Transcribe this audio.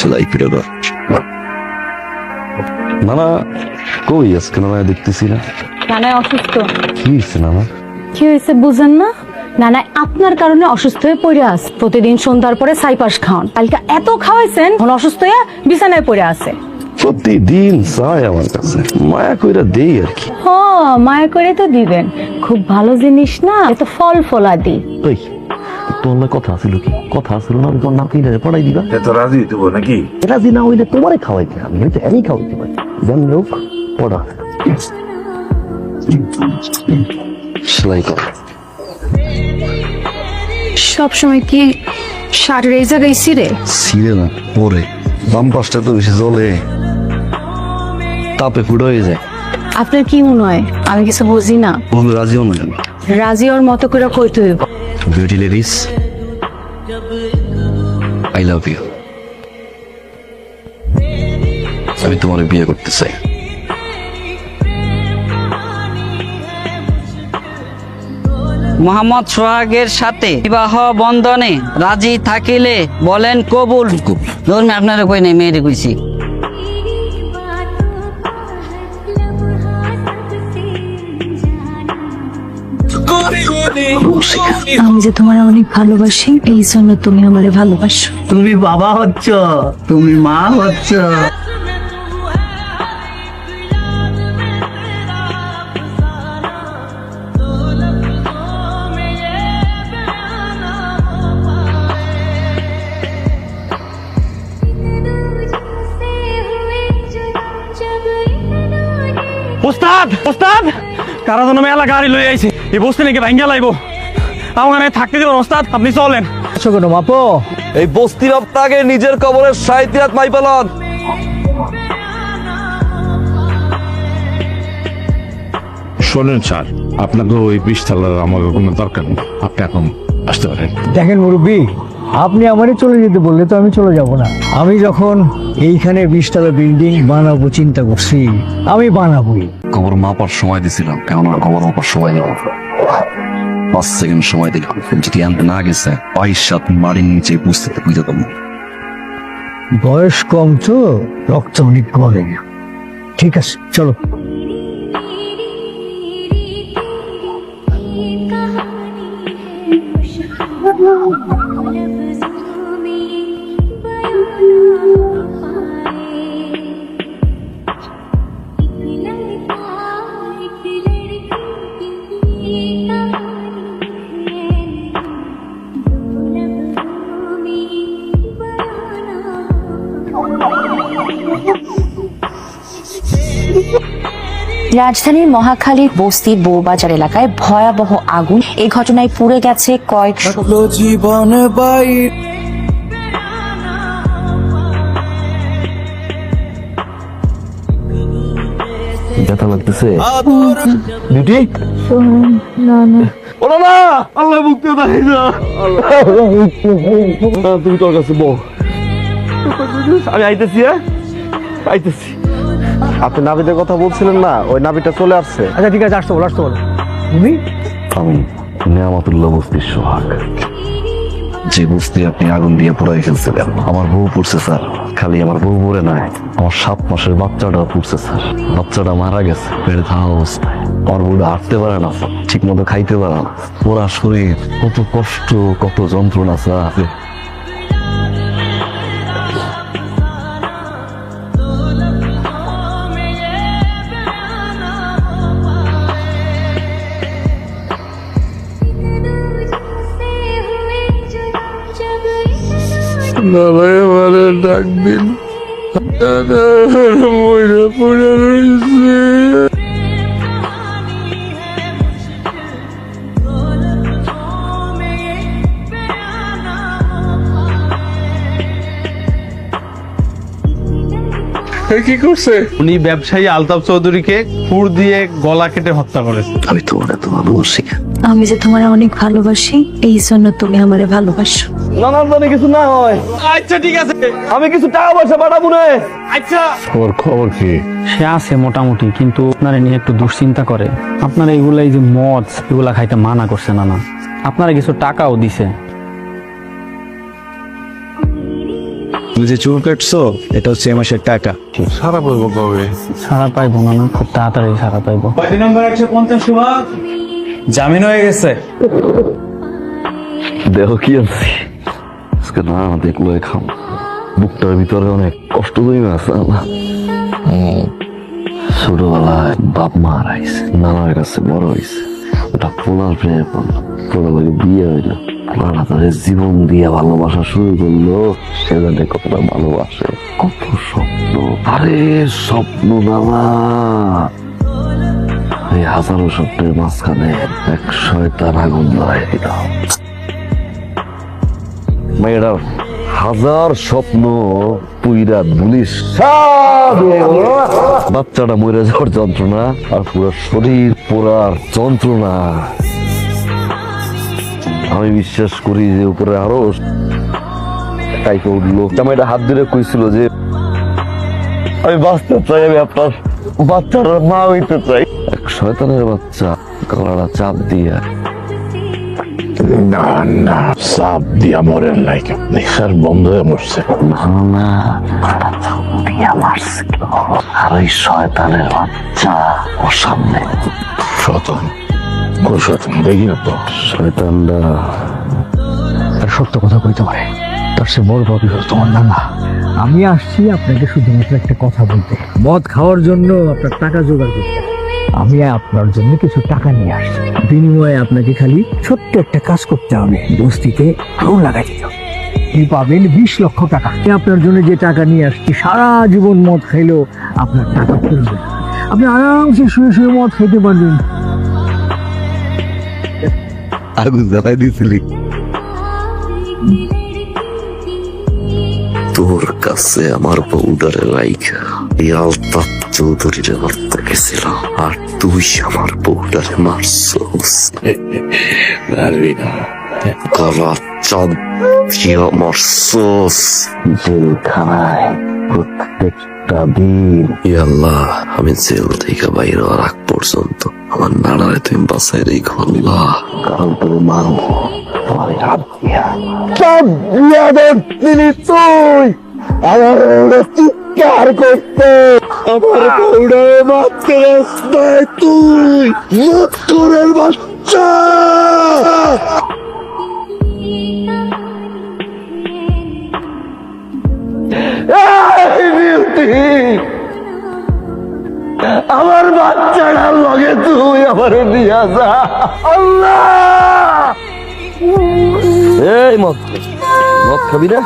সেলাই ফিরে দাও। নানা কই আজকে নানা দেখতেছি না। নানা অসুস্থ। কি হয়েছে নানা? কি হয়েছে বুঝেন না? নানা আপনার কারণে অসুস্থ হয়ে পড়ে আছে। প্রতিদিন সন্ধ্যার পরে ছাইপাস খাওয়ান, কালকে এত খাওয়াইছেন এখন অসুস্থ হয়ে বিছানায় পড়ে আছে। প্রতিদিন চাই আমার কাছে, মায়া কইরা দেই আর কি। হ মায়া করে তো দিবেন, খুব ভালো জিনিস না, এত ফল ফলাদি। ওই তোর কথা আছিল কি? কথা আছিল না তোর নাম কি পড়াই দিবা? এত রাজি হইতে নাকি? রাজি না হইলে তোমারে খাওয়াইতে, আমি হয়তো এমনি খাওয়াইতে পারি। জান লোক পড়া সেলাই কর। সব সময় কি শার্টের এই জায়গায় ছিঁড়ে? ছিঁড়ে না, পরে বাম পাশটা তো বেশি জলে, তাপে ফুটো হয়ে যায়। আপনার কি মনে হয় আমি কিছু বুঝি না? বন্ধু রাজিও নয় আমি। রাজি ওর মতো করে কইতে হইব। Beauty ladies, I love you. আমি তোমার বিয়ে করতে চাই। মোহাম্মদ সোহাগের সাথে বিবাহ বন্ধনে রাজি থাকিলে বলেন কবুল। ধর্মে আপনারা কই নাই, মেয়েরে কইছি। আমি যে তোমার অনেক ভালোবাসি, এই জন্য তুমি আমারে ভালোবাসো। তুমি বাবা হচ্ছ, তুমি মা হচ্ছ। ওস্তাদ ওস্তাদ, কারা যেন মেলা গাড়ি লই আইছে, এই বস্তি নাকি ভাঙ্গা লাইব। আমার থাকতে দেবেন ওস্তাদ, আপনি চলেন। মাপো এই বস্তির আপনাকে নিজের কবরের সাহিত্যাত মাই পালন। শোনেন স্যার, আপনাকে ওই পিস্তালার আমাকে কোনো দরকার নেই, আপনি এখন আসতে পারেন। দেখেন মুরব্বী, আপনি আমারই চলে যেতে বললে তো আমি চলে যাব না। আমি যখন এইখানে 20 তলা বিল্ডিং বানাবো চিন্তা করছি, আমি বানাবোই। কবর মাপার সময় দিছিলাম, কেননা কবর মাপার সময় নেই, 5 সেকেন্ড সময় দিলাম। যদি আনতে না গেছে 22 মাটির নিচে বুঝতে বুঝতাম। বয়স কম তো, রক্ত অনেক করে। ঠিক আছে চলো। রাজধানীর মহাখালীর বস্তির বউবাজার এলাকায় ভয়াবহ আগুন। এই ঘটনায় পুড়ে গেছে কয়েকশো জীবন বাই। ব্যথা লাগতেছে? বিউটি ওরা না, আল্লাহ মুক্তি দেয় না। তুমি তোর কাছে বউ, আমি আইতেছি। আইতেছি। আপনি নাবিদের কথা বলছিলেন না, ওই নাবিটা চলে আসছে। আচ্ছা ঠিক আছে, আসতে বলো আসতে বলো। তুমি? আমি নেয়ামতুল্লাহ বস্তির সোহাগ, যে বস্তি আপনি আগুন দিয়ে পুড়াই ফেলছিলেন। আমার বউ পুড়ছে স্যার, খালি আমার বউ পড়ে নাই, আমার 7 মাসের বাচ্চাটা পুড়ছে স্যার। বাচ্চাটা মারা গেছে পেটে থাকা অবস্থায়। আমার বউটা হাঁটতে পারে না, ঠিক মতো খাইতে পারে না। পুরা শরীর কত কষ্ট, কত যন্ত্রণা স্যার। ডাক দিন, ময়রা পড়ে রয়েছে। কি করছে? উনি ব্যবসায়ী আলতাফ চৌধুরীকে ফুর দিয়ে গলা কেটে হত্যা করেছে। আমি তোমার এত ভালোবাসি। আমি যে তোমার অনেক ভালোবাসি, এই জন্য তুমি আমারে ভালোবাসো। নানার জানে কিছু না হয়। আচ্ছা ঠিক আছে, আমি কিছু টাকা পয়সা পাঠাবো না। আচ্ছা। খবর কি? সে আছে মোটামুটি, কিন্তু আপনারা নিয়ে একটু দুশ্চিন্তা করে। আপনারা এগুলা, এই যে মদ এগুলা খাইতে মানা করছে না, আপনারা কিছু টাকাও দিছে। তুমি যে চুল কাটছো এটা হচ্ছে এ মাসের টাকা। সারা বলবো কবে? সারা পাইবো না, খুব তাড়াতাড়ি সারা পাইবো। কয়টি নম্বর 150 সুভাগ জামিন হয়ে গেছে। দেহ কি আনছি আজকে, না দেখলো খাম, বুকটার ভিতরে অনেক কষ্ট করে আছে না। ছোটবেলায় বাপ মা হারাইছে, নানার কাছে বড় হয়েছে, ওটা পোলার প্রেমে পড়লো, পোলা লাগে বিয়ে হইলো, পোলারা তাদের জীবন দিয়ে ভালোবাসা শুরু করলো, সে জানে কতটা ভালোবাসে, কত স্বপ্ন। আরে স্বপ্ন নামা, এই হাজারো স্বপ্নের মাঝখানে এক শয়তান আগুন ধরাই দিল। মেয়েরা হাজার স্বপ্ন পুইরা পুলিশ, বাচ্চাটা মরে যাওয়ার যন্ত্রণা আর পুরো শরীর পোড়ার যন্ত্রণা। আমি বিশ্বাস করি যে উপরে আরো টাইপে উঠলো। জামাইটা হাত ধরে কইছিল যে আমি বাঁচতে চাই, আমি আপনার বাচ্চার মা হইতে চাই। এক শয়তানের বাচ্চা গলাটা চাপ দিয়ে, না না, সাপ দিয়া মরেন নাই, নিঃশ্বাস বন্ধ হয়ে মরছে। না চাপ দিয়ে মারছে, আর ওই শয়তানের বাচ্চা ওর সামনে। শতন কোন শতন দেখি না তো। শয়তানরা তার সত্য কথা কইতে পারে, তার সে বড় বাবু হলো তোমার নানা। আমি আসছি আপনাকে শুধুমাত্র একটা কথা বলতে, মদ খাওয়ার জন্য আপনার টাকা জোগাড় করতে। আমি আপনার জন্য কিছু টাকা নিয়ে আসছি, বিনিময়ে আপনাকে খালি ছোট্ট একটা কাজ করতে হবে, বস্তিতে আগুন লাগাই দিতে হবে। আপনি পাবেন 20 লক্ষ টাকা। আমি আপনার জন্য যে টাকা নিয়ে আসছি, সারা জীবন মদ খাইলেও আপনার টাকা ফিরবে না। আপনি আরামসে শুয়ে শুয়ে মদ খাইতে পারবেন। আগুন জ্বালাই দিয়েছিলি। তোর কাছে আমার বউডারে রাইখা এই আলতাফ চৌধুরীরে মারতে গেছিল, আর তুই আমার বউডারে মারছস। গলা চাঁদ দিয়া মারছস জেলখানায় প্রত্যেকটা দিন। আল্লাহ, আমি জেল থেকে বাইরে হওয়ার আগ পর্যন্ত আমার নানারে তুমি বাসায় রেখো আল্লাহ, কারণ তুমি মারো আমার হাত দিয়া। তুই আমার চিৎকার করতে, আমার বউডারে মারতে রাস্তায় তুই মক্করের বাচ্চা। আমার বাচ্চাটার লগে তুই আমার নিয়ে যা আল্লাহ। এই মদ খাবি না?